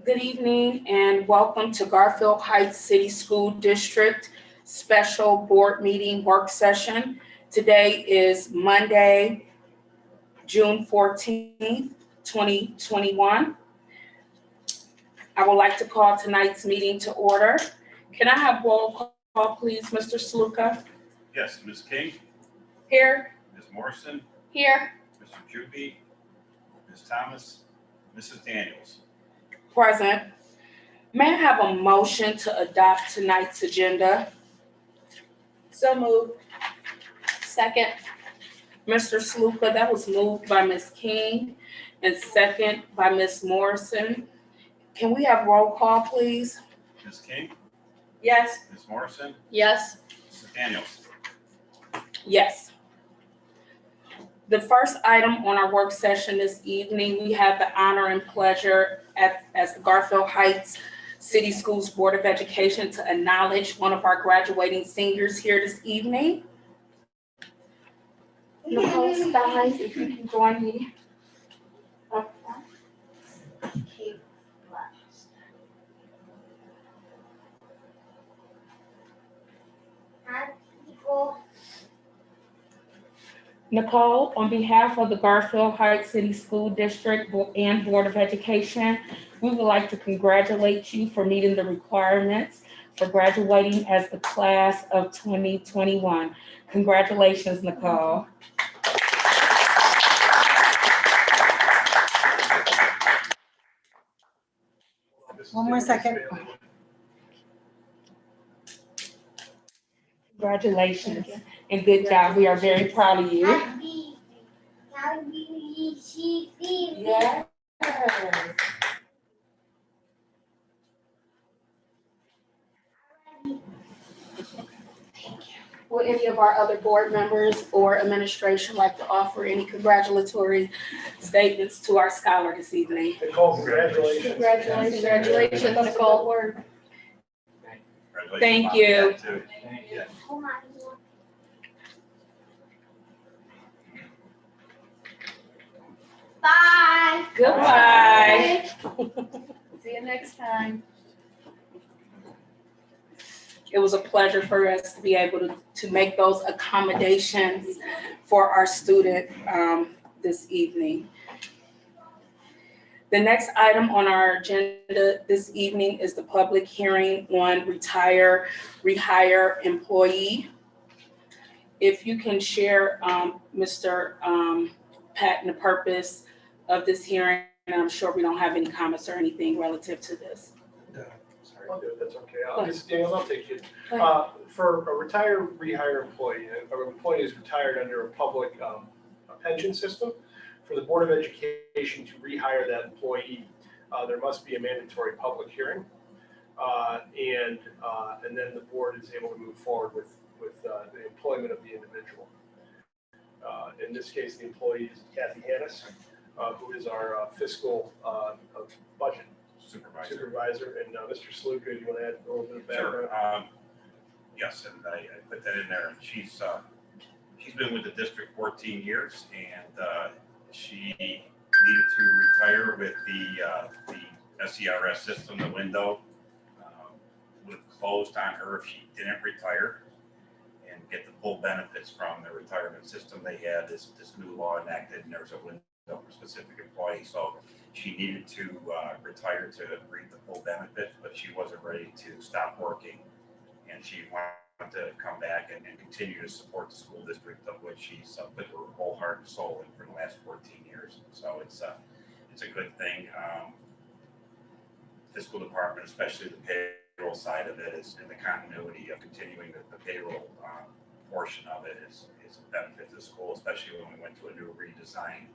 Good evening and welcome to Garfield Heights City School District Special Board Meeting Work Session. Today is Monday, June 14th, 2021. I would like to call tonight's meeting to order. Can I have roll call, please, Mr. Sluka? Yes, Ms. King, Here. Ms. Morrison, Here. Mr. Juby, Ms. Thomas, Mrs. Daniels. Present. May I have a motion to adopt tonight's agenda? So moved. Second. Mr. Sluka, that was moved by Ms. King and second by Ms. Morrison. Can we have roll call, please? Ms. King, Yes. Ms. Morrison, Yes. Mrs. Daniels. Yes. The first item on our work session this evening, we have the honor and pleasure as the Garfield Heights City Schools Board of Education to acknowledge one of our graduating seniors here this evening. Nicole Stiles, if you can join me. up front. Nicole, on behalf of the Garfield Heights City School District and Board of Education, we would like to congratulate you for meeting the requirements for graduating as the class of 2021. Congratulations, Nicole. One more second. Congratulations and good job. We are very proud of you. Yes. Will any of our other board members or administration like to offer any congratulatory statements to our scholar this evening? Nicole, congratulations. Congratulations, Nicole. Thank you. Yeah. Bye. Goodbye. See you next time. It was a pleasure for us to be able to make those accommodations for our student this evening. The next item on our agenda this evening is the public hearing on retire, rehire employee. If you can share, Mr. Patton, the purpose of this hearing, and I'm sure we don't have any comments or anything relative to this. I'll do it, that's okay. Ms. Daniels, I'll take it. Go For a retire, rehire employee, an employee is retired under a public pension system. For the Board of Education to rehire that employee, there must be a mandatory public hearing. And then the board is able to move forward with the employment of the individual. In this case, the employee is Kathy Hannis, who is our fiscal budget supervisor. And Mr. Sluka, do you want to add a little bit of background? Sure. Yes, and I put that in there. And she's been with the district 14 years, and she needed to retire with the SERS system. The window would have closed on her if she didn't retire and get the full benefits from the retirement system. They had this new law enacted, and there was a window for specific employees. So she needed to retire to reap the full benefit, but she wasn't ready to stop working, and she wanted to come back and continue to support the school district, of which she's put her whole heart and soul in for the last 14 years. So it's a good thing. Fiscal department, especially the payroll side of it, is in the continuity of continuing the payroll portion of it is a benefit to the school, especially when we went to a new redesigned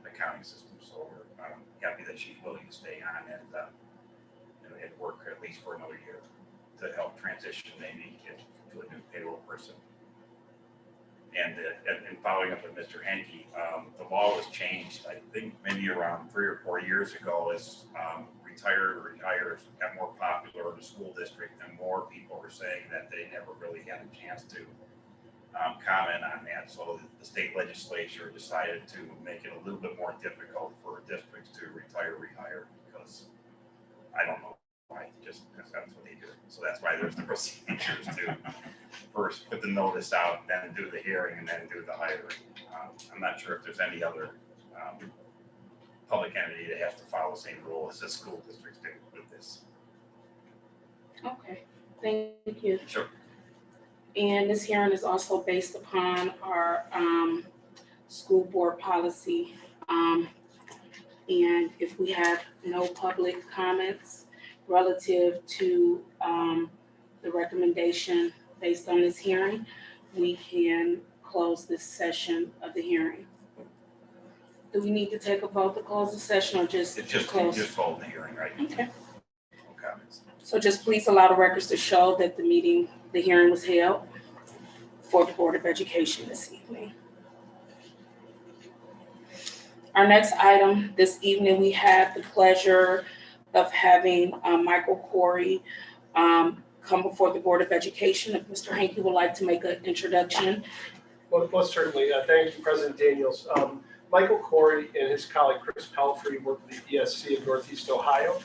accounting system. So we're happy that she's willing to stay on and work at least for another year to help transition maybe to a new payroll person. And following up with Mr. Henke, the law was changed, I think maybe around 3 or 4 years ago, as rehires got more popular in the school district, and more people were saying that they never really had a chance to comment on that. So the state legislature decided to make it a little bit more difficult for districts to retire, rehire, because I don't know why, just because that's what they do. So that's why there's the procedures to first put the notice out, then do the hearing, and then do the hiring. I'm not sure if there's any other public entity that has to follow the same rule as the school districts do with this. Okay, thank you. Sure. And this hearing is also based upon our school board policy. And if we have no public comments relative to the recommendation based on this hearing, we can close this session of the hearing. Do we need to take a vote to close the session or just It's just, close? just hold the hearing, right? Okay. No comments. So just please allow the records to show that the hearing was held for the Board of Education this evening. Our next item this evening, we have the pleasure of having Michael Corey come before the Board of Education. If Mr. Hankey would like to make an introduction. Well, most certainly. Thank you, President Daniels. Michael Corey and his colleague Chris Pelfrey work with the ESC of Northeast Ohio.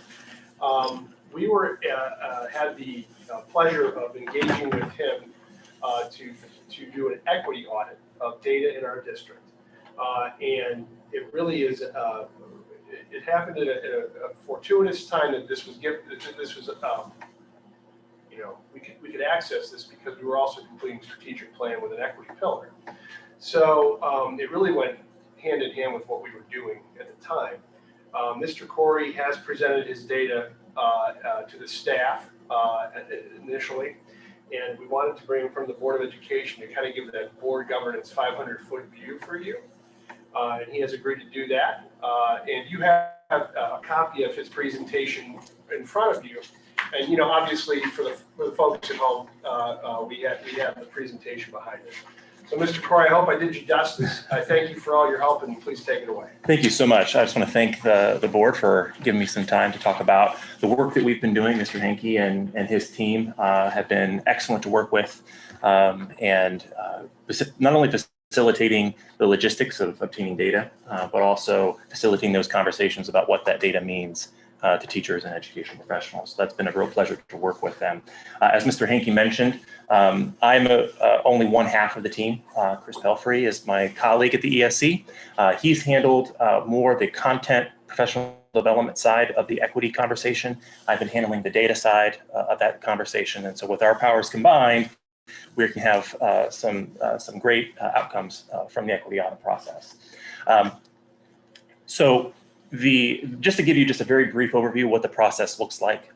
We had the pleasure of engaging with him to do an equity audit of data in our district. And it really is, it happened at a fortuitous time that this was given, we could access this because we were also completing strategic plan with an equity pillar. So it really went hand in hand with what we were doing at the time. Mr. Corey has presented his data to the staff initially, and we wanted to bring him from the Board of Education to kind of give that board governance 500-foot view for you. And he has agreed to do that. And you have a copy of his presentation in front of you. And obviously for the folks at home, we have the presentation behind it. So Mr. Corey, I hope I did you justice. I thank you for all your help, and please take it away. Thank you so much. I just want to thank the board for giving me some time to talk about the work that we've been doing. Mr. Hankey and his team have been excellent to work with, and not only facilitating the logistics of obtaining data, but also facilitating those conversations about what that data means to teachers and education professionals. So that's been a real pleasure to work with them. As Mr. Hankey mentioned, I'm only one half of the team. Chris Pelfrey is my colleague at the ESC. He's handled more the content professional development side of the equity conversation. I've been handling the data side of that conversation. And so with our powers combined, we can have some great outcomes from the equity audit process. Just to give you just a very brief overview of what the process looks like.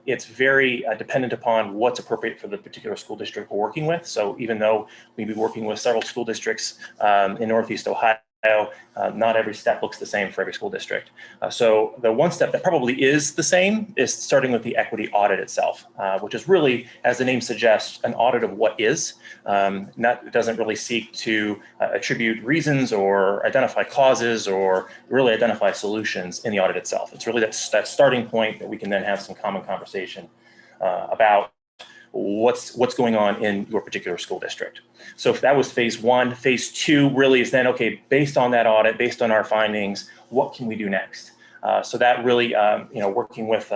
It's very dependent upon what's appropriate for the particular school district we're working with. So even though we'll be working with several school districts in Northeast Ohio, not every step looks the same for every school district. So the one step that probably is the same is starting with the equity audit itself, which is really, as the name suggests, an audit of what is. It doesn't really seek to attribute reasons or identify causes or really identify solutions in the audit itself. It's really that starting point that we can then have some common conversation about what's going on in your particular school district. So if that was phase one, phase two really is then, okay, based on that audit, based on our findings, what can we do next? So that really, working with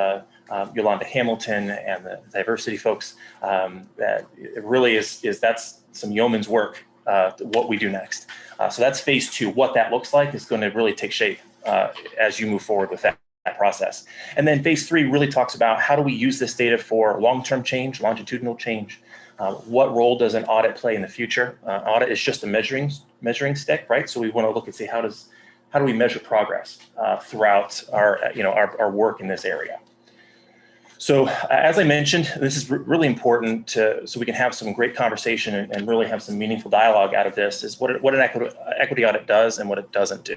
Yolanda Hamilton and the diversity folks, that it really that's some yeoman's work, what we do next. So that's phase two. What that looks like is going to really take shape as you move forward with that process. And then phase three really talks about how do we use this data for long-term change, longitudinal change. What role does an audit play in the future? Audit is just a measuring stick, right? So we want to look and see how do we measure progress throughout our work in this area. So as I mentioned, this is really important so we can have some great conversation and really have some meaningful dialogue out of this, is what an equity audit does and what it doesn't do.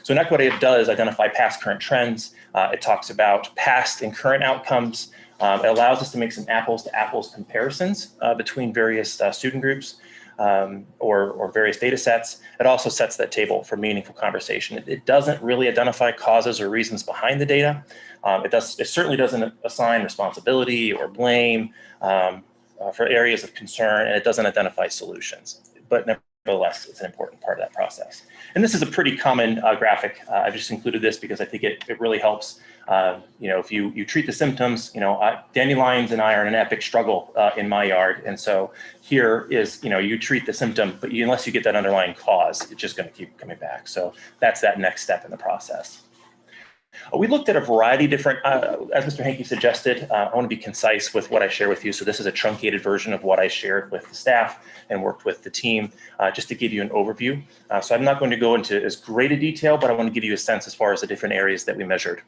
So an equity audit does identify past current trends. It talks about past and current outcomes. It allows us to make some apples to apples comparisons between various student groups or various data sets. It also sets that table for meaningful conversation. It doesn't really identify causes or reasons behind the data. It certainly doesn't assign responsibility or blame for areas of concern, and it doesn't identify solutions. But nevertheless, it's an important part of that process. And this is a pretty common graphic. I've just included this because I think it really helps If you treat the symptoms, dandelions and I are in an epic struggle in my yard. And so here is, you treat the symptom, but unless you get that underlying cause, it's just going to keep coming back. So that's that next step in the process. We looked at a variety of different, as Mr. Hankey suggested, I want to be concise with what I share with you. So this is a truncated version of what I shared with the staff and worked with the team, just to give you an overview. So I'm not going to go into as great a detail, but I want to give you a sense as far as the different areas that we measured.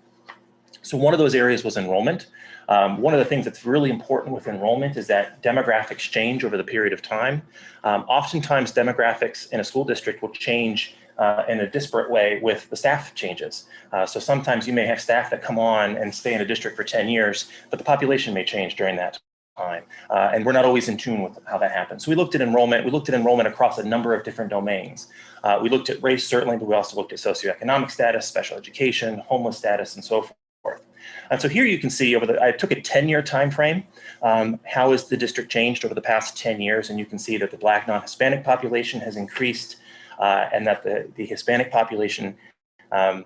So one of those areas was enrollment. One of the things that's really important with enrollment is that demographics change over the period of time. Oftentimes demographics in a school district will change in a disparate way with the staff changes. So sometimes you may have staff that come on and stay in a district for 10 years, but the population may change during that time. And we're not always in tune with how that happens. So we looked at enrollment. We looked at enrollment across a number of different domains. We looked at race, certainly, but we also looked at socioeconomic status, special education, homeless status, and so forth. And so here you can see I took a 10-year time frame. How has the district changed over the past 10 years? And you can see that the Black non-Hispanic population has increased, and that the Hispanic population, the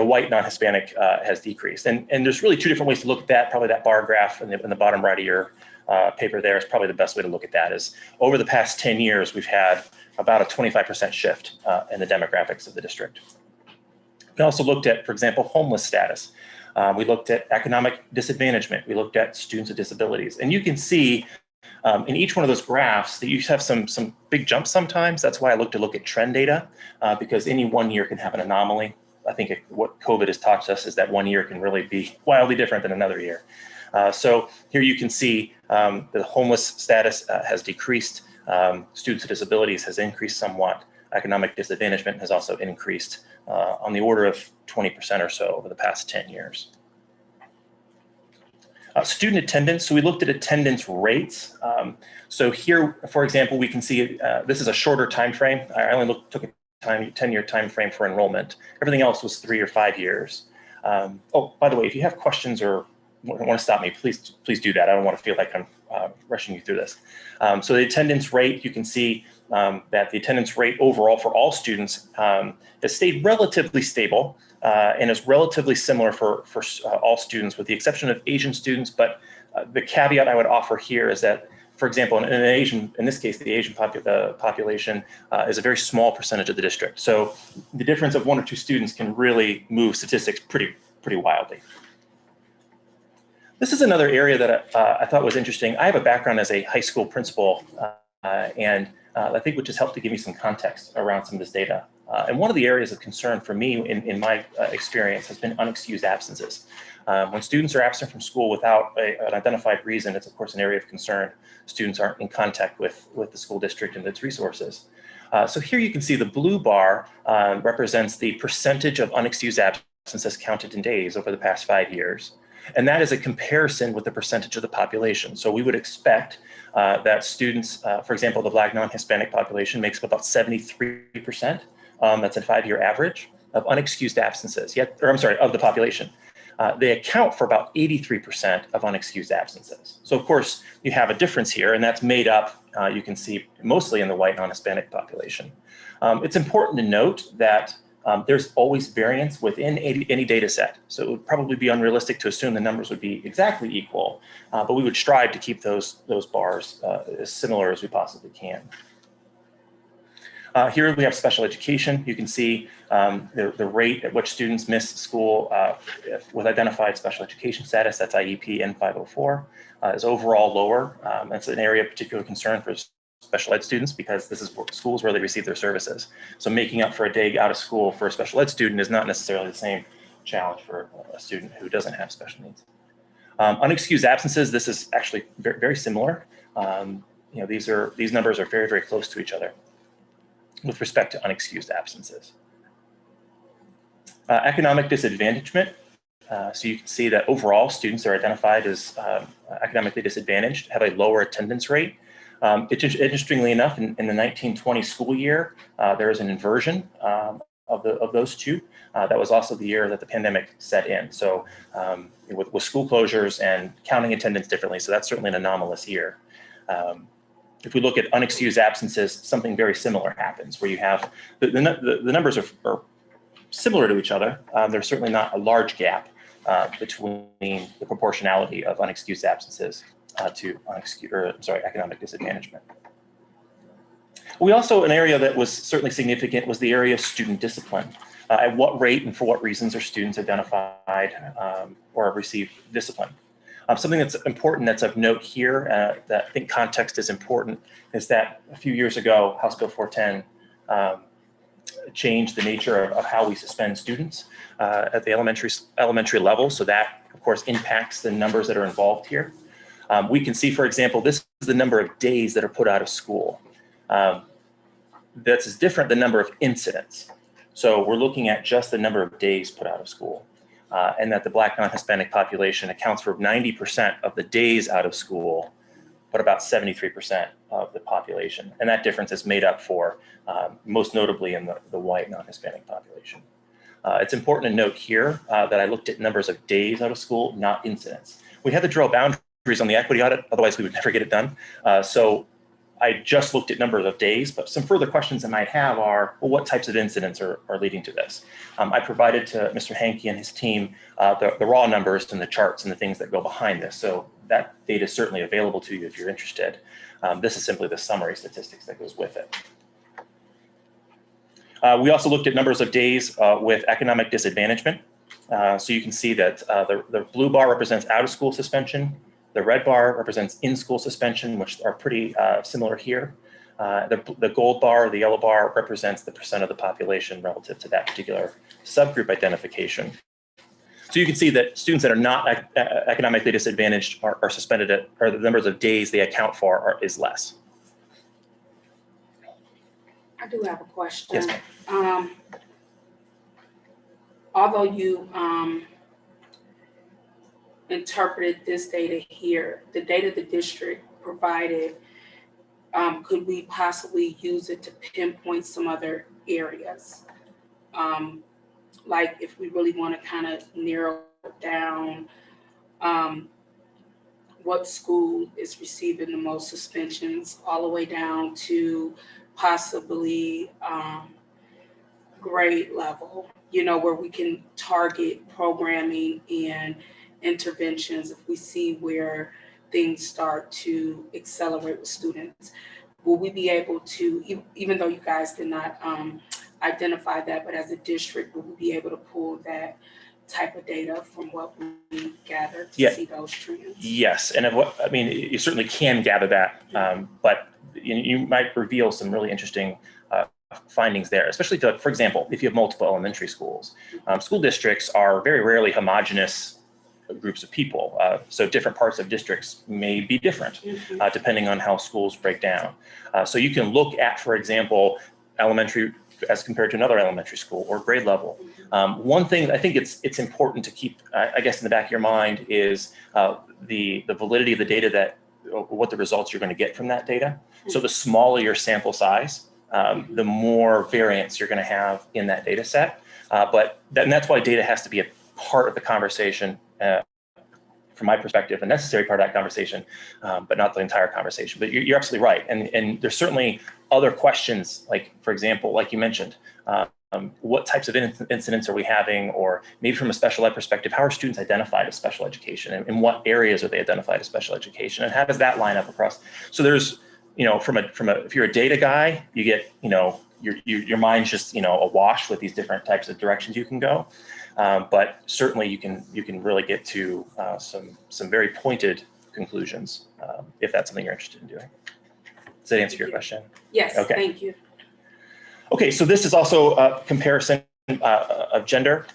white non-Hispanic has decreased. And there's really two different ways to look at that. Probably that bar graph in the bottom right of your paper there is probably the best way to look at that. Is over the past 10 years, we've had about a 25% shift in the demographics of the district. We also looked at, for example, homeless status. We looked at economic disadvantagement. We looked at students with disabilities. And you can see in each one of those graphs that you have some big jumps sometimes. That's why I look at trend data, because any one year can have an anomaly. I think what COVID has taught us is that one year can really be wildly different than another year. So here you can see the homeless status has decreased. Students with disabilities has increased somewhat. Economic disadvantagement has also increased on the order of 20% or so over the past 10 years. Student attendance, so we looked at attendance rates. So here, for example, we can see this is a shorter time frame. I only took a 10-year time frame for enrollment. Everything else was 3 or 5 years. Oh, by the way, if you have questions or want to stop me, please do that. I don't want to feel like I'm rushing you through this. So the attendance rate, you can see that the attendance rate overall for all students has stayed relatively stable and is relatively similar for all students, with the exception of Asian students. But the caveat I would offer here is that, for example, in this case, the Asian population is a very small percentage of the district. So the difference of 1 or 2 students can really move statistics pretty wildly. This is another area that I thought was interesting. I have a background as a high school principal, and I think which has helped to give me some context around some of this data. And one of the areas of concern for me in my experience has been unexcused absences. When students are absent from school without an identified reason, it's of course an area of concern. Students aren't in contact with the school district and its resources. So here you can see the blue bar represents the percentage of unexcused absences counted in days over the past 5 years. And that is a comparison with the percentage of the population. So we would expect that students, for example, the Black non-Hispanic population makes up about 73%. That's a 5-year average of unexcused absences, of the population. They account for about 83% of unexcused absences. So of course, you have a difference here, and that's made up, you can see, mostly in the white non-Hispanic population. It's important to note that there's always variance within any data set. So it would probably be unrealistic to assume the numbers would be exactly equal, but we would strive to keep those bars as similar as we possibly can. Here we have special education. You can see the rate at which students miss school with identified special education status, that's IEP N504, is overall lower. That's an area of particular concern for special ed students because this is schools where they receive their services. So making up for a day out of school for a special ed student is not necessarily the same challenge for a student who doesn't have special needs. Unexcused absences, this is actually very similar. These numbers are very close to each other with respect to unexcused absences. Economic disadvantagement. So you can see that overall students are identified as economically disadvantaged, have a lower attendance rate. Interestingly enough, in the 1920 school year, there is an inversion of those two. That was also the year that the pandemic set in. So with school closures and counting attendance differently, so that's certainly an anomalous year. If we look at unexcused absences, something very similar happens, where you have the numbers are similar to each other. There's certainly not a large gap, between the proportionality of unexcused absences to economic disadvantagement. We also, an area that was certainly significant was the area of student discipline. At what rate and for what reasons are students identified or have received discipline? Something that's important that's of note here, that I think context is important, is that a few years ago, House Bill 410 changed the nature of how we suspend students at the elementary level. So that, of course, impacts the numbers that are involved here. We can see, for example, this is the number of days that are put out of school. That's different than the number of incidents. So we're looking at just the number of days put out of school, and that the Black non-Hispanic population accounts for 90% of the days out of school, but about 73% of the population. And that difference is made up for most notably in the white non-Hispanic population. It's important to note here that I looked at numbers of days out of school, not incidents. We had to draw boundaries on the equity audit, otherwise we would never get it done. So I just looked at numbers of days, but some further questions I might have are, well, what types of incidents are leading to this? I provided to Mr. Hankey and his team the raw numbers and the charts and the things that go behind this. So that data is certainly available to you if you're interested. This is simply the summary statistics that goes with it. We also looked at numbers of days with economic disadvantagement. So you can see that the blue bar represents out-of-school suspension. The red bar represents in-school suspension, which are pretty similar here. The gold bar, the yellow bar, represents the percent of the population relative to that particular subgroup identification. So you can see that students that are not economically disadvantaged are suspended at, or the numbers of days they account for is less. I do have a question. Yes, ma'am. Although you interpreted this data here, the data the district provided, could we possibly use it to pinpoint some other areas? Like if we really want to kind of narrow down what school is receiving the most suspensions, all the way down to possibly grade level, you know, where we can target programming and interventions if we see where things start to accelerate with students. Will we be able to, even though you guys did not identify that, but as a district, will we be able to pull that type of data from what we gathered to see those trends? Yes, and you certainly can gather that, but you might reveal some really interesting findings there, especially for example, if you have multiple elementary schools. School districts are very rarely homogeneous groups of people. So different parts of districts may be different depending on how schools break down. So you can look at, for example, elementary as compared to another elementary school or grade level. One thing I think it's important to keep, I guess, in the back of your mind is the validity of the data, that what the results you're going to get from that data. So the smaller your sample size, the more variance you're going to have in that data set. And that's why data has to be a part of the conversation, from my perspective, a necessary part of that conversation, but not the entire conversation. But you're absolutely right. And there's certainly other questions, like, for example, like you mentioned, what types of incidents are we having? Or maybe from a special ed perspective, how are students identified as special education? And in what areas are they identified as special education? And how does that line up across? So there's, if you're a data guy, you get, your mind's just, awash with these different types of directions you can go. But certainly you can really get to some very pointed conclusions if that's something you're interested in doing. Does that answer your question? Yes, okay. Thank you. Okay, so this is also a comparison of gender.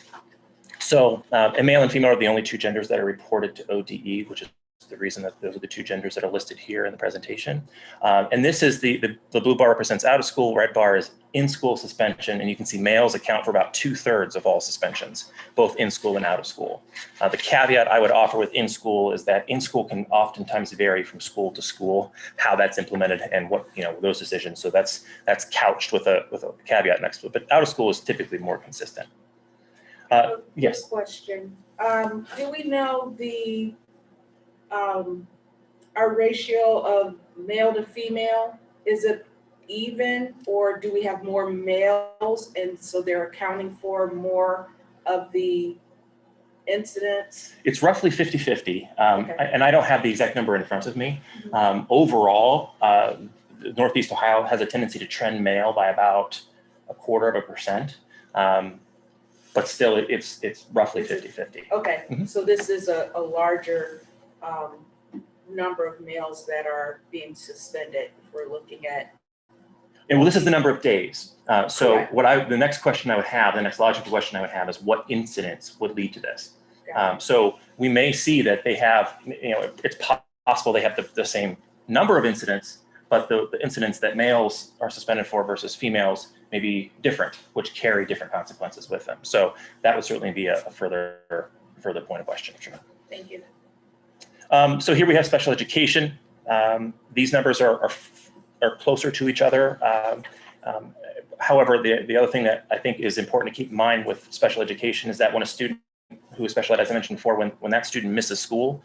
So male and female are the only two genders that are reported to ODE, which is the reason that those are the two genders that are listed here in the presentation. And this is the blue bar represents out of school, red bar is in school suspension, and you can see males account for about 2/3 of all suspensions, both in school and out of school. The caveat I would offer with in school is that in school can oftentimes vary from school to school, how that's implemented and what, those decisions. So that's couched with a caveat next to it, but out of school is typically more consistent. Yes. Question. Do we know our ratio of male to female? Is it even, or do we have more males and so they're accounting for more of the incidents? It's roughly 50-50, Okay. and I don't have the exact number in front of me. Overall, Northeast Ohio has a tendency to trend male by about 0.25%, but still it's roughly Is it- 50-50. Okay, Mhm. so this is a larger number of males that are being suspended if we're looking at. And well, this is the number of days. So Correct. the next question I would have, the next logical question I would have is what incidents would lead to this? Got So we may see that they have, it's possible they have the same number of incidents, but the incidents that males are suspended for versus females may be different, which carry different consequences with them. So that would certainly be a further point of question. Sure. Thank you. So here we have special education. These numbers are closer to each other. However, the other thing that I think is important to keep in mind with special education is that when a student who is special ed, as I mentioned before, when that student misses school,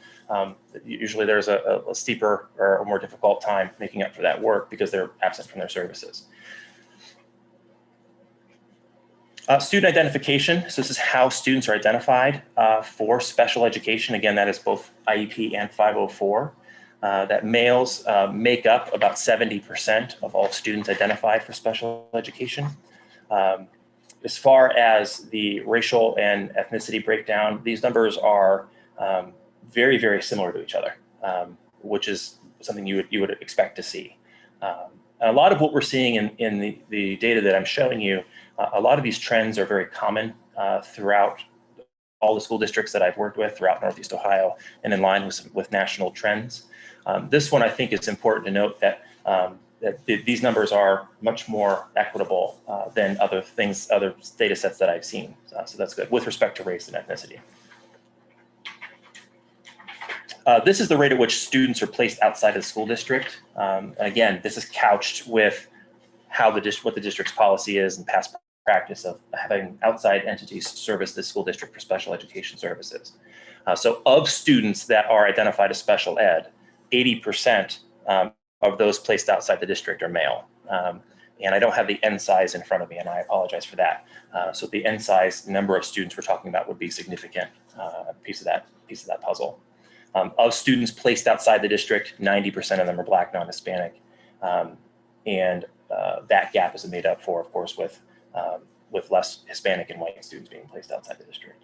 usually there's a steeper or a more difficult time making up for that work because they're absent from their services. Student identification. So this is how students are identified for special education. Again, that is both IEP and 504. That males make up about 70% of all students identified for special education. As far as the racial and ethnicity breakdown, these numbers are very, very similar to each other, which is something you would expect to see. A lot of what we're seeing in the data that I'm showing you, a lot of these trends are very common throughout all the school districts that I've worked with throughout Northeast Ohio and in line with national trends. This one, I think it's important to note that these numbers are much more equitable than other data sets that I've seen. So that's good with respect to race and ethnicity. This is the rate at which students are placed outside of the school district. Again, this is couched with what the district's policy is and past practice of having outside entities service the school district for special education services. So of students that are identified as special ed, 80% of those placed outside the district are male. And I don't have the N size in front of me, and I apologize for that. So the N size number of students we're talking about would be a significant piece of that puzzle. Of students placed outside the district, 90% of them are Black, non-Hispanic. And that gap is made up for, of course, with less Hispanic and white students being placed outside the district.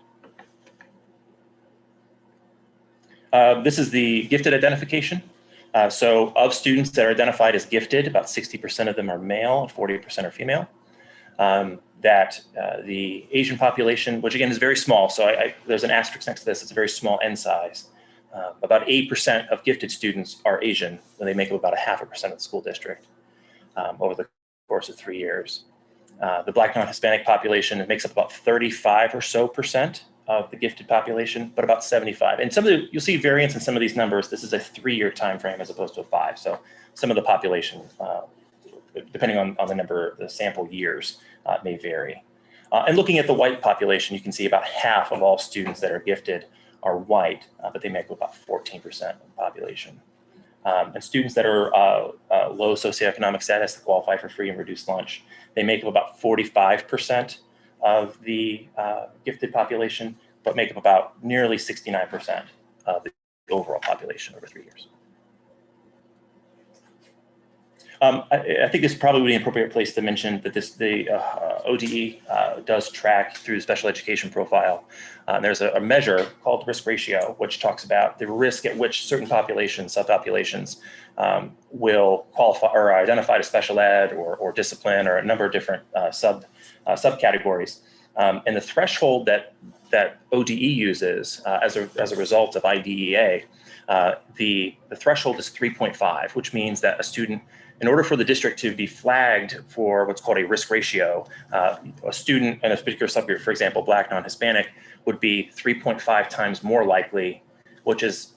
This is the gifted identification. So of students that are identified as gifted, about 60% of them are male and 40% are female. The Asian population, which again is very small, so there's an asterisk next to this, it's a very small N size. About 8% of gifted students are Asian, and they make up about 0.5% of the school district over the course of 3 years. The Black non-Hispanic population makes up about 35% or so of the gifted population, but about 75. And you'll see variance in some of these numbers. This is a 3-year time frame as opposed to a 5. So some of the population, depending on the number, the sample years, may vary. And looking at the white population, you can see about half of all students that are gifted are white, but they make up about 14% of the population. And students that are low socioeconomic status that qualify for free and reduced lunch, they make up about 45% of the gifted population, but make up about nearly 69% of the overall population over 3 years. I think this is probably an appropriate place to mention that the ODE does track through the special education profile. There's a measure called risk ratio, which talks about the risk at which certain populations, subpopulations, will qualify or identify as special ed or discipline or a number of different subcategories. And the threshold that ODE uses as a result of IDEA, the threshold is 3.5, which means that a student, in order for the district to be flagged for what's called a risk ratio, a student in a particular subgroup, for example, Black non-Hispanic, would be 3.5 times more likely, which is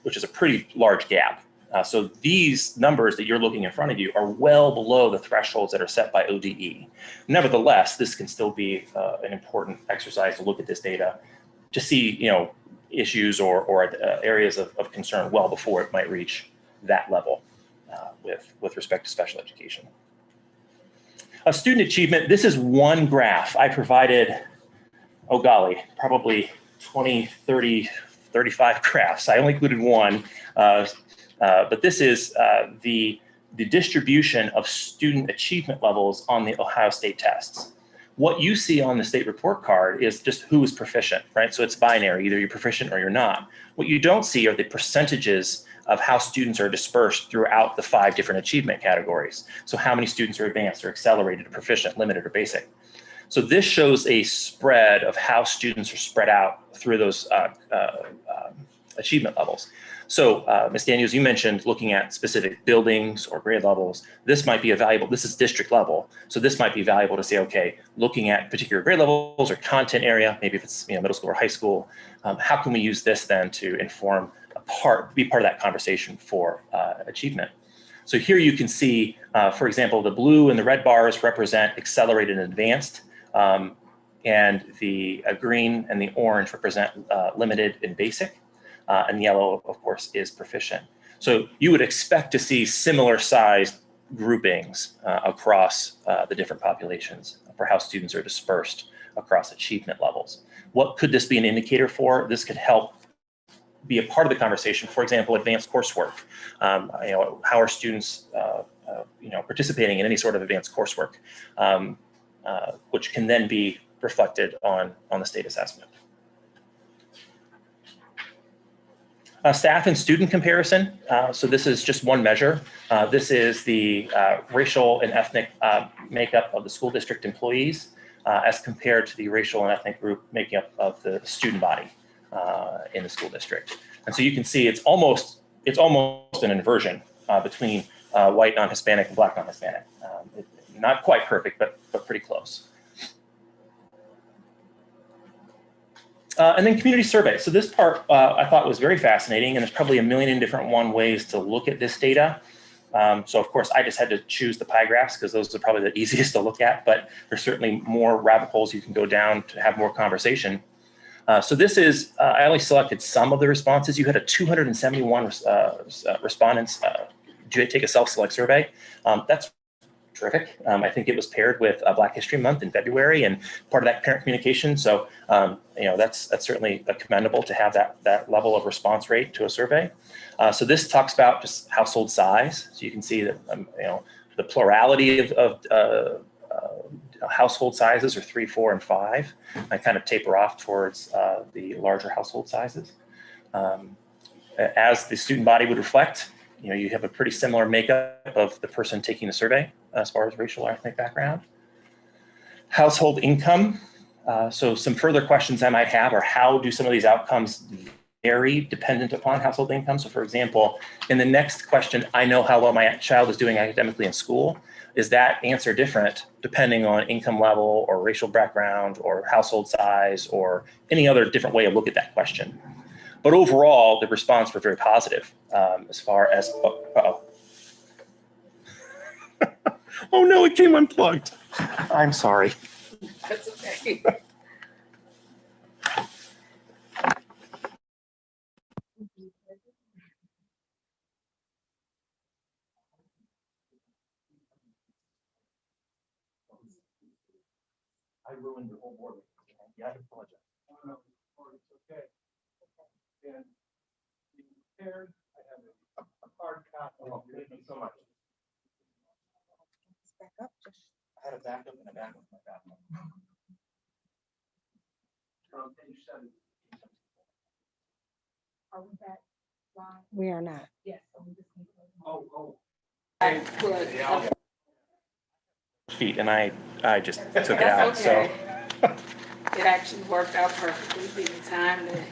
a pretty large gap. So these numbers that you're looking in front of you are well below the thresholds that are set by ODE. Nevertheless, this can still be an important exercise to look at this data to see, issues or areas of concern well before it might reach that level with respect to special education. Student achievement, this is one graph. I provided, oh golly, probably 20, 30, 35 graphs. I only included one, but this is the distribution of student achievement levels on the Ohio State tests. What you see on the state report card is just who is proficient, right? So it's binary, either you're proficient or you're not. What you don't see are the percentages of how students are dispersed throughout the 5 different achievement categories. So how many students are advanced or accelerated or proficient, limited or basic. So this shows a spread of how students are spread out through those achievement levels. So Ms. Daniels, you mentioned looking at specific buildings or grade levels. This might be a valuable, this is district level. So this might be valuable to say, okay, looking at particular grade levels or content area, maybe if it's middle school or high school, how can we use this then to inform be part of that conversation for achievement? So here you can see, for example, the blue and the red bars represent accelerated and advanced, and the green and the orange represent limited and basic. And yellow, of course, is proficient. So you would expect to see similar sized groupings across the different populations for how students are dispersed across achievement levels. What could this be an indicator for? This could help be a part of the conversation. For example, advanced coursework. How are students participating in any sort of advanced coursework, which can then be reflected on the state assessment. Staff and student comparison. So this is just one measure. This is the racial and ethnic makeup of the school district employees as compared to the racial and ethnic group making up of the student body in the school district. And so you can see it's almost an inversion between white non-Hispanic and black non-Hispanic. Not quite perfect, but pretty close. And then community survey. So this part I thought was very fascinating, and there's probably a million different ways to look at this data. So of course I just had to choose the pie graphs because those are probably the easiest to look at, but there's certainly more rabbit holes you can go down to have more conversation. So this is, I only selected some of the responses. You had a 271 respondents take a self-select survey. That's terrific. I think it was paired with Black History Month in February and part of that parent communication. So, that's certainly commendable to have that level of response rate to a survey. So this talks about just household size. So you can see that, the plurality of household sizes are 3, 4, and 5. I kind of taper off towards the larger household sizes. As the student body would reflect, you have a pretty similar makeup of the person taking the survey as far as racial or ethnic background. Household income. So some further questions I might have are how do some of these outcomes vary dependent upon household income? So for example, in the next question, I know how well my child is doing academically in school. Is that answer different depending on income level or racial background or household size or any other different way to look at that question? But overall, the response were very positive as far as, oh no, it came unplugged. I'm sorry. That's okay. I ruined your whole board. Yeah, I apologize. No, it's okay. And prepared, I have a hard copy. Oh, thank you so much. Back up, just I had a backup and a backup and a backup. From page 7. Are we back live? we are not. Yes. So we just need to- Oh. I put- Yeah. Sheet and I just took it That's out. okay. It actually worked out perfectly. Give me time to